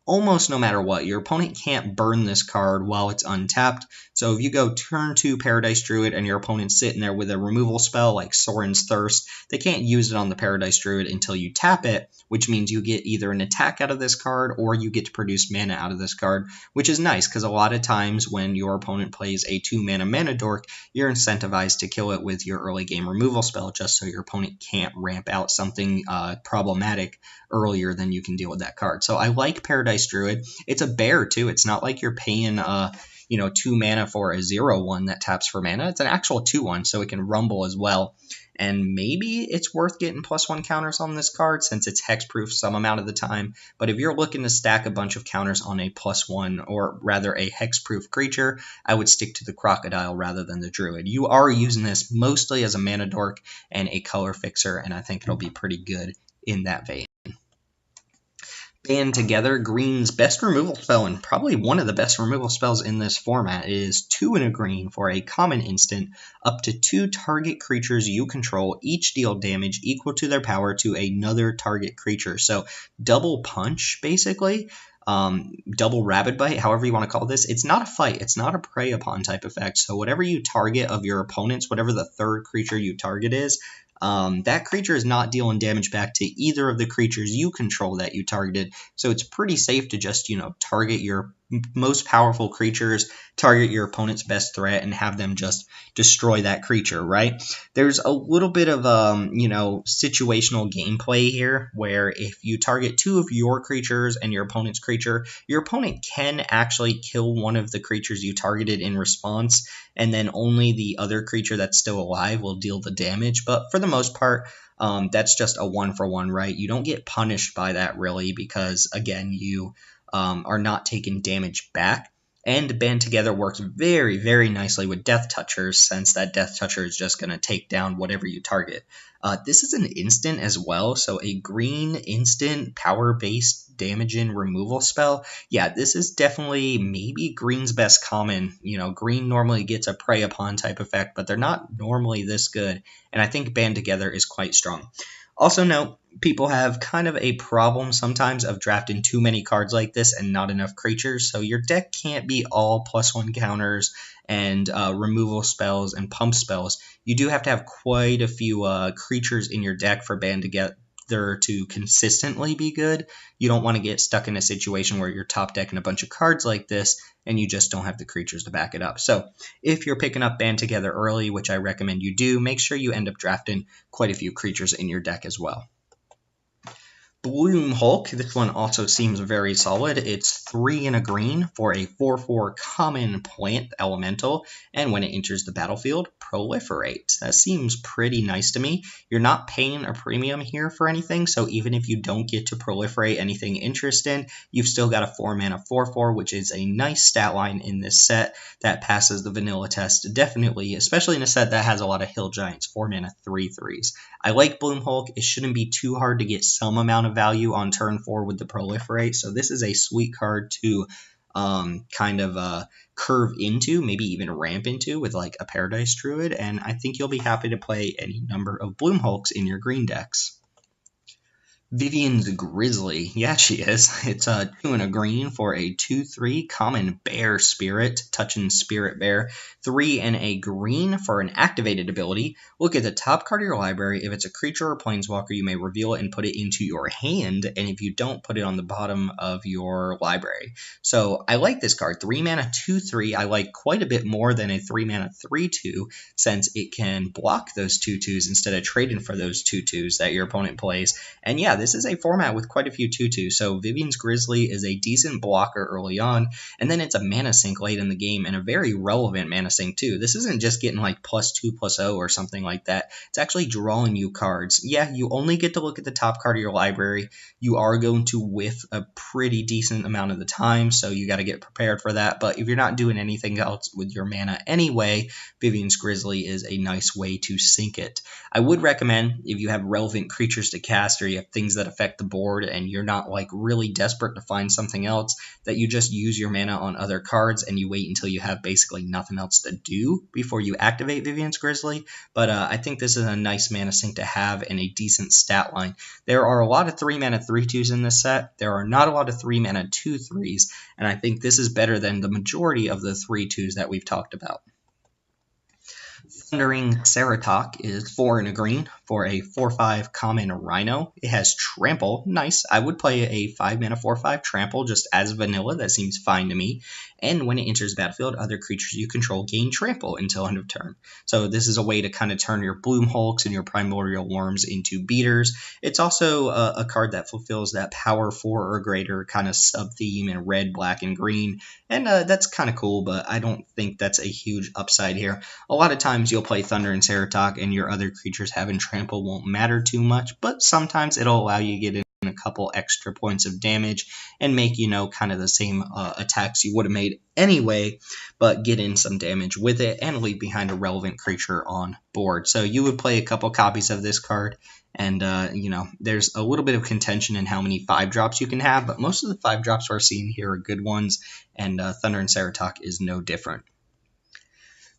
almost no matter what. Your opponent can't burn this card while it's untapped. So if you go turn 2 Paradise Druid and your opponent's sitting there with a removal spell like Sorin's Thirst, they can't use it on the Paradise Druid until you tap it, which means you get either an attack out of this card or you get to produce mana out of this card, which is nice because a lot of times when your opponent plays a 2 mana dork, you're incentivized to kill it with your early game removal spell just so your opponent can't ramp out something problematic earlier than you can deal with that card. So I like Paradise Druid. It's a bear too. It's not like you're paying 2 mana for a 0/1 that taps for mana. It's an actual 2/1, so it can rumble as well. And maybe it's worth getting +1 counters on this card since it's hexproof some amount of the time. But if you're looking to stack a bunch of counters on a +1, or rather a hexproof creature, I would stick to the Crocodile rather than the Druid. You are using this mostly as a mana dork and a color fixer, and I think it'll be pretty good in that vein. Band together, green's best removal spell, and probably one of the best removal spells in this format, is 2 and a green for a common instant. Up to 2 target creatures you control each deal damage equal to their power to another target creature. So double punch, basically. Double Rabid Bite, however you want to call this. It's not a fight. It's not a prey upon type effect. So whatever you target of your opponents, whatever the third creature you target is, that creature is not dealing damage back to either of the creatures you control that you targeted. So it's pretty safe to just, target your most powerful creatures, target your opponent's best threat, and have them just destroy that creature, right? There's a little bit of, situational gameplay here, where if you target 2 of your creatures and your opponent's creature, your opponent can actually kill one of the creatures you targeted in response, and then only the other creature that's still alive will deal the damage. But for the most part, that's just a 1-for-1, right? You don't get punished by that really because, again, you are not taking damage back. and Band Together works very, very nicely with Death Touchers, since that Death Toucher is just going to take down whatever you target. This is an instant as well, so a green instant power-based damage-in removal spell. Yeah, this is definitely maybe green's best common. You know, green normally gets a prey upon type effect, but they're not normally this good, and I think Band Together is quite strong. Also note, people have kind of a problem sometimes of drafting too many cards like this and not enough creatures, so your deck can't be all +1 counters and removal spells and pump spells. You do have to have quite a few creatures in your deck for Band Together to consistently be good. You don't want to get stuck in a situation where you're top decking a bunch of cards like this and you just don't have the creatures to back it up. So if you're picking up Band Together early, which I recommend you do, make sure you end up drafting quite a few creatures in your deck as well. Bloom Hulk, this one also seems very solid. It's 3 and a green for a 4/4 common plant elemental, and when it enters the battlefield, Proliferate. That seems pretty nice to me. You're not paying a premium here for anything, so even if you don't get to proliferate anything interesting, you've still got a 4-mana 4/4, which is a nice stat line in this set that passes the vanilla test, definitely, especially in a set that has a lot of hill giants, 4-mana 3/3s. I like Bloom Hulk. It shouldn't be too hard to get some amount of value on turn 4 with the Proliferate, so this is a sweet card to curve into, maybe even ramp into with like a Paradise Druid, and I think you'll be happy to play any number of Bloom Hulks in your green decks. Vivian's Grizzly. Yeah, she is. It's 2 and a green for a 2/3 common bear spirit, touching spirit bear. 3 and a green for an activated ability. Look at the top card of your library. If it's a creature or planeswalker, you may reveal it and put it into your hand, and if you don't, put it on the bottom of your library. So I like this card. 3 mana 2/3. I like quite a bit more than a 3 mana 3/2, since it can block those 2/2s instead of trading for those 2/2s that your opponent plays. And yeah, this is a format with quite a few 2/2s, so Vivian's Grizzly is a decent blocker early on, and then it's a mana sink late in the game, and a very relevant mana sink too. This isn't just getting like +2/+0 or something like that. It's actually drawing you cards. Yeah, you only get to look at the top card of your library. You are going to whiff a pretty decent amount of the time, so you got to get prepared for that, but if you're not doing anything else with your mana anyway, Vivian's Grizzly is a nice way to sink it. I would recommend, if you have relevant creatures to cast or you have things that affect the board and you're not like really desperate to find something else, that you just use your mana on other cards and you wait until you have basically nothing else to do before you activate Vivian's Grizzly. But I think this is a nice mana sink to have and a decent stat line. There are a lot of 3 mana 3/2s in this set. There are not a lot of 3 mana 2/3s, and I think this is better than the majority of the 3/2s that we've talked about. Thundering Ceratok is 4 and a green for a 4/5 common Rhino. It has Trample. Nice. I would play a 5 mana 4/5 Trample just as vanilla. That seems fine to me. And when it enters the battlefield, other creatures you control gain Trample until end of turn. So this is a way to kind of turn your Bloom Hulks and your Primordial Worms into beaters. It's also a card that fulfills that power 4 or greater kind of sub-theme in red, black, and green. And that's kind of cool, but I don't think that's a huge upside here. A lot of times you'll play Thunder and Ceratok and your other creatures having Trample won't matter too much, but sometimes it'll allow you to get in a couple extra points of damage and make, you know, kind of the same attacks you would have made anyway, but get in some damage with it and leave behind a relevant creature on board. So you would play a couple copies of this card, and you know, there's a little bit of contention in how many 5-drops you can have, but most of the 5-drops we're seeing here are good ones, and Thunder and Ceratok is no different.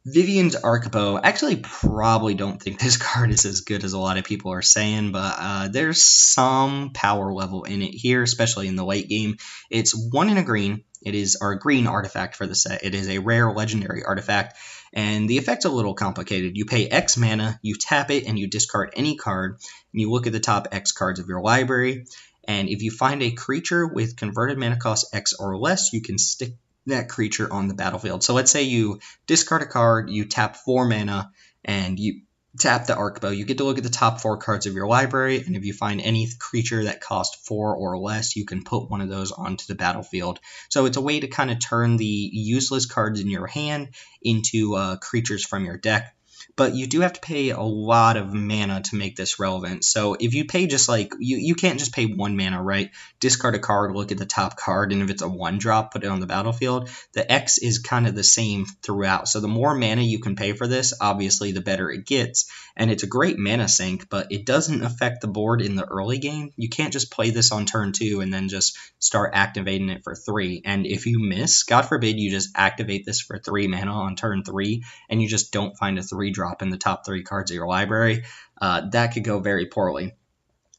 Vivian's Archipel. Actually, probably don't think this card is as good as a lot of people are saying, but there's some power level in it here, especially in the late game. It's 1 and a green. It is our green artifact for the set. It is a rare legendary artifact, and the effect's a little complicated. You pay X mana, you tap it, and you discard any card, and you look at the top X cards of your library, and if you find a creature with converted mana cost X or less, you can stick that creature on the battlefield. So let's say you discard a card, you tap 4 mana, and you tap the Archipel. You get to look at the top 4 cards of your library, and if you find any creature that costs 4 or less, you can put one of those onto the battlefield. So it's a way to kind of turn the useless cards in your hand into creatures from your deck. but you do have to pay a lot of mana to make this relevant. So if you pay just like, you can't just pay 1 mana, right? Discard a card, look at the top card, and if it's a 1-drop, put it on the battlefield. The X is kind of the same throughout. So the more mana you can pay for this, obviously the better it gets. And it's a great mana sink, but it doesn't affect the board in the early game. You can't just play this on turn 2 and then just start activating it for 3. And if you miss, God forbid you just activate this for 3 mana on turn 3 and you just don't find a 3-drop in the top 3 cards of your library, that could go very poorly.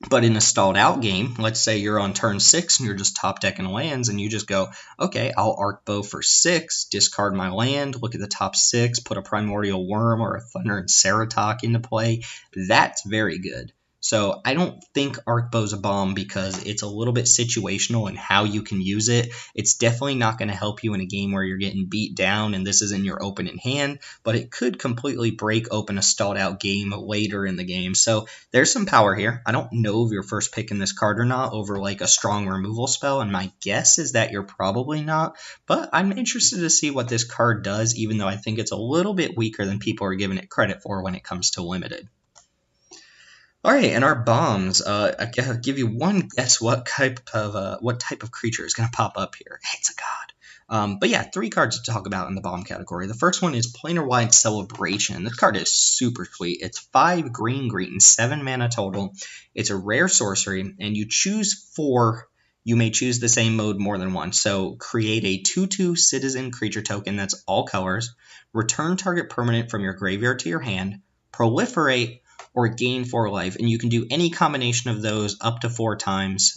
But in a stalled out game, let's say you're on turn 6 and you're just top decking lands and you just go, okay, I'll Arc Bow for 6, discard my land, look at the top 6, put a Primordial Worm or a Thunder and Ceratok into play. That's very good. So I don't think Arc Bow's a bomb because it's a little bit situational in how you can use it. It's definitely not going to help you in a game where you're getting beat down and this isn't your opening hand, but it could completely break open a stalled out game later in the game. So there's some power here. I don't know if you're first picking this card or not over like a strong removal spell, and my guess is that you're probably not, but I'm interested to see what this card does, even though I think it's a little bit weaker than people are giving it credit for when it comes to limited. All right, and our bombs. I'll give you one guess what type of creature is going to pop up here. It's a god. But yeah, 3 cards to talk about in the bomb category. The first one is Planar-Wide Celebration. This card is super sweet. It's 5 green, 7 mana total. It's a rare sorcery, and you choose 4. You may choose the same mode more than once. So create a 2/2 citizen creature token that's all colors. Return target permanent from your graveyard to your hand. Proliferate, or gain 4 life, and you can do any combination of those up to 4 times.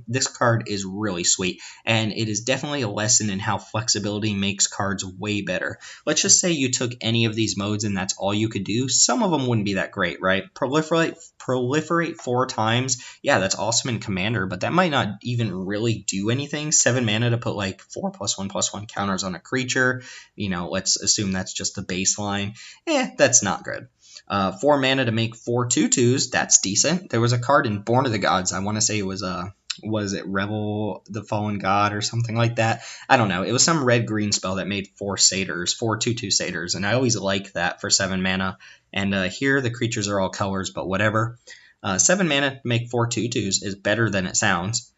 This card is really sweet, and it is definitely a lesson in how flexibility makes cards way better. Let's just say you took any of these modes and that's all you could do. Some of them wouldn't be that great, right? Proliferate 4 times, yeah, that's awesome in Commander, but that might not even really do anything. 7 mana to put like 4+1/+1 counters on a creature. Let's assume that's just the baseline. That's not good. 4 mana to make 4 2/2s, that's decent. There was a card in Born of the Gods, I want to say it was it Revel the Fallen God or something like that? I don't know. It was some red-green spell that made 4 satyrs, 4 2/2 satyrs, and I always like that for 7 mana. And here the creatures are all colors, but whatever. 7 mana to make 4 2/2s is better than it sounds.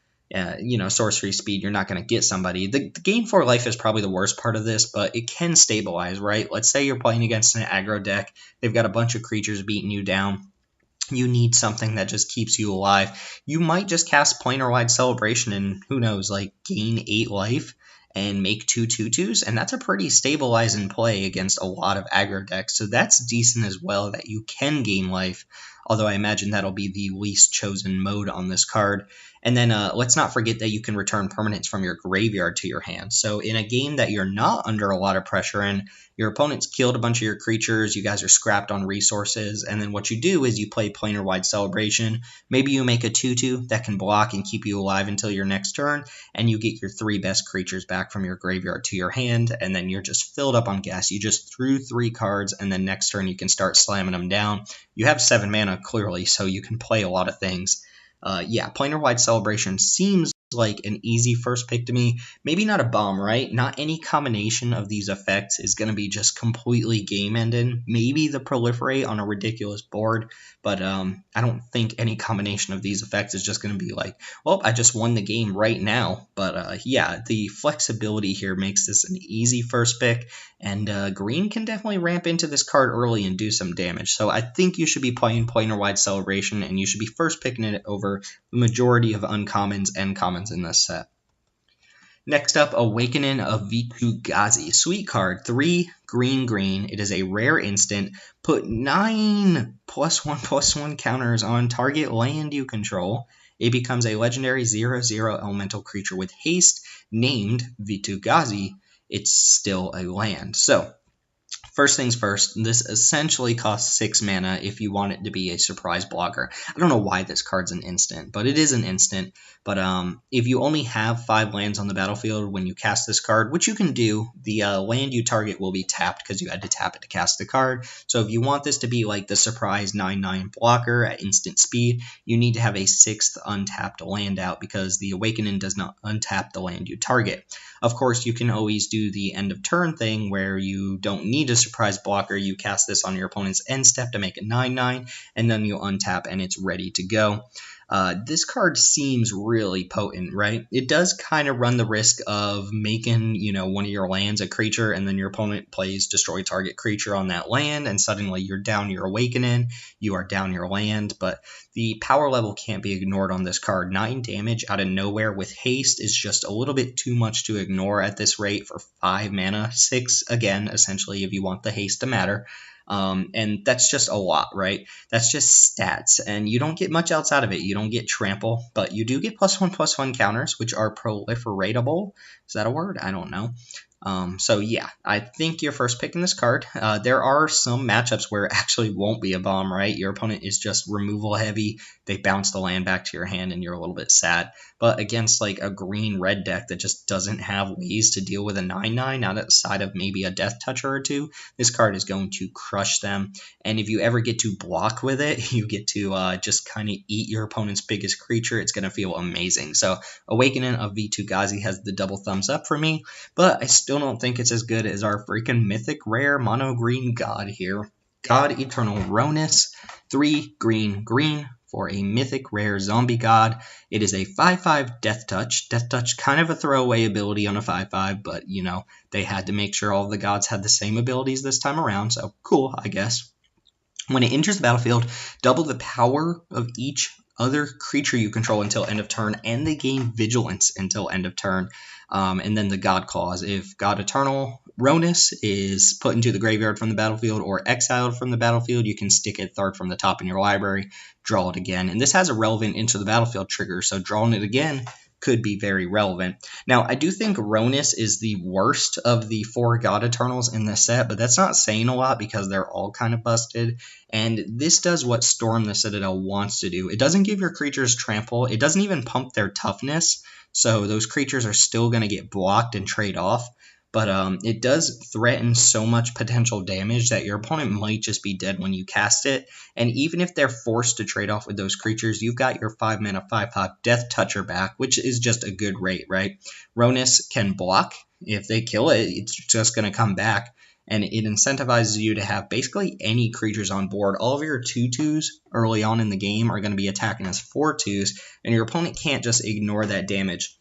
Sorcery speed, you're not going to get somebody. The gain 4 life is probably the worst part of this, but it can stabilize, right? Let's say you're playing against an aggro deck. They've got a bunch of creatures beating you down. You need something that just keeps you alive. You might just cast Planar-Wide Celebration and, who knows, like gain 8 life and make 2 2/2s, and that's a pretty stabilizing play against a lot of aggro decks. So that's decent as well that you can gain life, although I imagine that'll be the least chosen mode on this card. And then let's not forget that you can return permanents from your graveyard to your hand. So in a game that you're not under a lot of pressure in, your opponent's killed a bunch of your creatures, you guys are scrapped on resources, and then what you do is you play Planar-Wide Celebration. Maybe you make a 2/2 that can block and keep you alive until your next turn, and you get your 3 best creatures back from your graveyard to your hand, and then you're just filled up on gas. You just threw 3 cards, and then next turn you can start slamming them down. You have 7 mana, clearly, so you can play a lot of things. Planar-Wide Celebration seems like an easy first pick to me. Maybe not a bomb, right? Not any combination of these effects is going to be just completely game-ending. Maybe the Proliferate on a ridiculous board, but I don't think any combination of these effects is just going to be like, well, I just won the game right now. But the flexibility here makes this an easy first pick, and green can definitely ramp into this card early and do some damage. So I think you should be playing Planar-Wide Celebration, and you should be first picking it over the majority of uncommons and commons in this set. Next up, Awakening of Pegasi. Sweet card, 3 green. It is a rare instant. Put 9 +1/+1 counters on target land you control. It becomes a legendary 0/0 elemental creature with haste named Pegasi. It's still a land. So, first things first, this essentially costs 6 mana if you want it to be a surprise blocker. I don't know why this card's an instant, but it is an instant. But if you only have 5 lands on the battlefield when you cast this card, which you can do, the land you target will be tapped because you had to tap it to cast the card. So if you want this to be like the surprise 9/9 blocker at instant speed, you need to have a 6th untapped land out because the Awakening does not untap the land you target. Of course, you can always do the end of turn thing where you don't need to surprise blocker, you cast this on your opponent's end step to make it 9/9, and then you untap and it's ready to go. This card seems really potent, right? It does kind of run the risk of making, one of your lands a creature, and then your opponent plays destroy target creature on that land, and suddenly you're down your Awakening, you are down your land, but the power level can't be ignored on this card. 9 damage out of nowhere with haste is just a little bit too much to ignore at this rate for 5 mana. 6, again, essentially, if you want the haste to matter. And that's just a lot, right? That's just stats, and you don't get much else out of it. You don't get trample, but you do get +1/+1 counters, which are proliferatable. Is that a word? I don't know. So yeah, I think your first pick in this card. There are some matchups where it actually won't be a bomb, right? Your opponent is just removal heavy. They bounce the land back to your hand and you're a little bit sad. But against like a green-red deck that just doesn't have ways to deal with a 9/9 outside of maybe a Death Toucher or two, this card is going to crush them. And if you ever get to block with it, you get to just kind of eat your opponent's biggest creature. It's going to feel amazing. So Awakening of Pegasi has the double thumbs up for me, but I still don't think it's as good as our freaking mythic rare mono green god here. God Eternal Ronus, 3 green for a mythic rare zombie god. It is a 5/5 Death Touch. Death Touch, kind of a throwaway ability on a 5/5, but they had to make sure all the gods had the same abilities this time around, so cool, I guess. When it enters the battlefield, double the power of each other creature you control until end of turn, and they gain Vigilance until end of turn. And then the God Clause. If God Eternal Ronus is put into the graveyard from the battlefield or exiled from the battlefield, you can stick it third from the top in your library, draw it again. And this has a relevant into the battlefield trigger, so drawing it again could be very relevant. Now, I do think Ronus is the worst of the 4 God Eternals in this set, but that's not saying a lot because they're all kind of busted. And this does what Storm the Citadel wants to do. It doesn't give your creatures trample. It doesn't even pump their toughness, so those creatures are still going to get blocked and trade off. But it does threaten so much potential damage that your opponent might just be dead when you cast it. And even if they're forced to trade off with those creatures, you've got your 5 mana 5/5 Death Toucher back, which is just a good rate, right? Ronus can block. If they kill it, it's just going to come back. And it incentivizes you to have basically any creatures on board. All of your 2/2s early on in the game are going to be attacking as 4/2s, and your opponent can't just ignore that damage.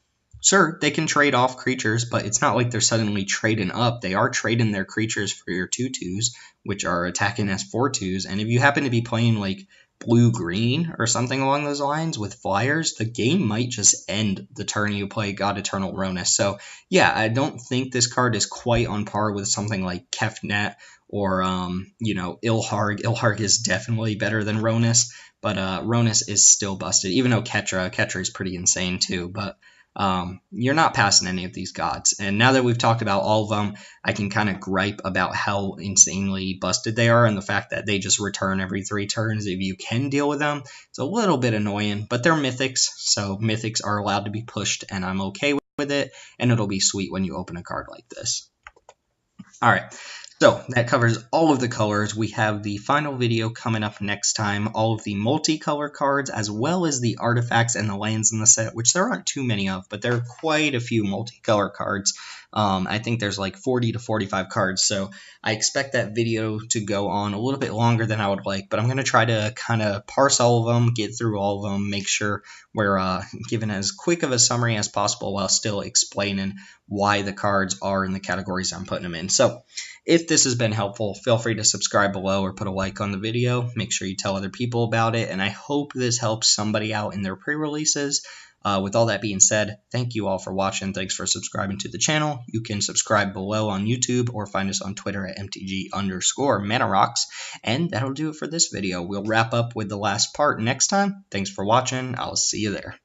Sure, they can trade off creatures, but it's not like they're suddenly trading up. They are trading their creatures for your 2/2s, which are attacking as 4/2s. And if you happen to be playing like blue-green or something along those lines with flyers, the game might just end the turn you play God Eternal Ronus. So yeah, I don't think this card is quite on par with something like Kefnet or Ilharg. Ilharg is definitely better than Ronus, but Ronus is still busted, even though Ketra is pretty insane too. But you're not passing any of these gods. And now that we've talked about all of them, I can kind of gripe about how insanely busted they are and the fact that they just return every 3 turns if you can deal with them. It's a little bit annoying, but they're mythics, so mythics are allowed to be pushed, and I'm okay with it, and it'll be sweet when you open a card like this. All right. So that covers all of the colors. We have the final video coming up next time, all of the multicolor cards, as well as the artifacts and the lands in the set, which there aren't too many of, but there are quite a few multicolor cards. I think there's like 40 to 45 cards, so I expect that video to go on a little bit longer than I would like, but I'm going to try to kind of parse all of them, get through all of them, make sure we're giving as quick of a summary as possible while still explaining why the cards are in the categories I'm putting them in. So if this has been helpful, feel free to subscribe below or put a like on the video. Make sure you tell other people about it, and I hope this helps somebody out in their pre-releases. With all that being said, thank you all for watching. Thanks for subscribing to the channel. You can subscribe below on YouTube or find us on Twitter at MTG_ManaRocks. And that'll do it for this video. We'll wrap up with the last part next time. Thanks for watching. I'll see you there.